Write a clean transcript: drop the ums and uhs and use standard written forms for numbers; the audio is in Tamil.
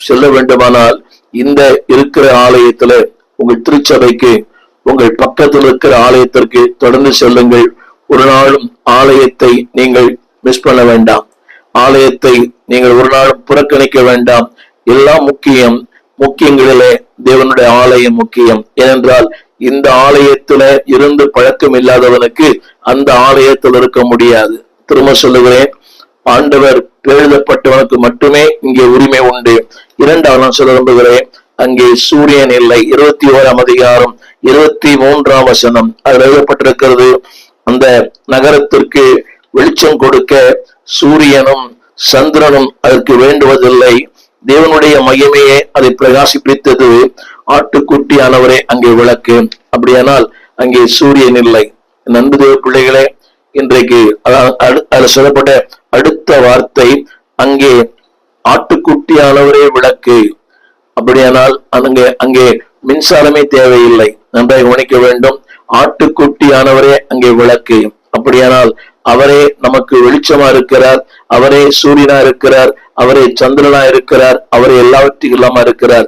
செல்ல வேண்டுமானால் இந்த இருக்கிற ஆலயத்துல உங்கள் திருச்சபைக்கு, உங்கள் பக்கத்தில் இருக்கிற ஆலயத்திற்கு தொடர்ந்து செல்லுங்கள். ஒரு நாளும் ஆலயத்தை நீங்கள் மிஸ் பண்ண வேண்டாம். ஆலயத்தை நீங்கள் ஒரு நாளும் புறக்கணிக்க வேண்டாம். எல்லாம் முக்கியம். முக்கியங்களிலே தேவனுடைய ஆலயம் முக்கியம். ஏனென்றால் இந்த ஆலயத்துல இருந்து பழக்கம் இல்லாதவனுக்கு அந்த ஆலயத்தில் இருக்க முடியாது. திரும்ப சொல்லுகிறேன், ஆண்டவர் எழுதப்பட்டவனுக்கு மட்டுமே இங்கே உரிமை உண்டு. இரண்டாவது நான் சொல்ல விரும்புகிறேன், அங்கே சூரியன் இல்லை. 21ஆம் அதிகாரம் 23ஆம் வசனம் அதில் எழுதப்பட்டிருக்கிறது, அந்த நகரத்திற்கு வெளிச்சம் கொடுக்க சூரியனும் சந்திரனும் அதற்கு வேண்டுவதில்லை, தேவனுடைய மகிமையே அதை பிரகாசிப்பித்தது, ஆட்டுக்குட்டியானவரே அங்கே விளக்கு. அப்படியானால் அங்கே சூரியன் இல்லை. நண்பு தேவ பிள்ளைகளே, இன்றைக்கு அதில் சொல்லப்பட்ட அடுத்த வார்த்தை, அங்கே ஆட்டுக்குட்டியானவரே விளக்கு. அப்படியானால் அங்கே மின்சாரமே தேவையில்லை. நன்றாக கவனிக்க வேண்டும். ஆட்டுக்குட்டியானவரே அங்கே விளக்கு. அப்படியானால் அவரே நமக்கு வெளிச்சமா இருக்கிறார், அவரே சூரியனா இருக்கிறார், அவரே சந்திரனா இருக்கிறார், அவரே எல்லாவற்றுக்கும் இல்லாம இருக்கிறார்.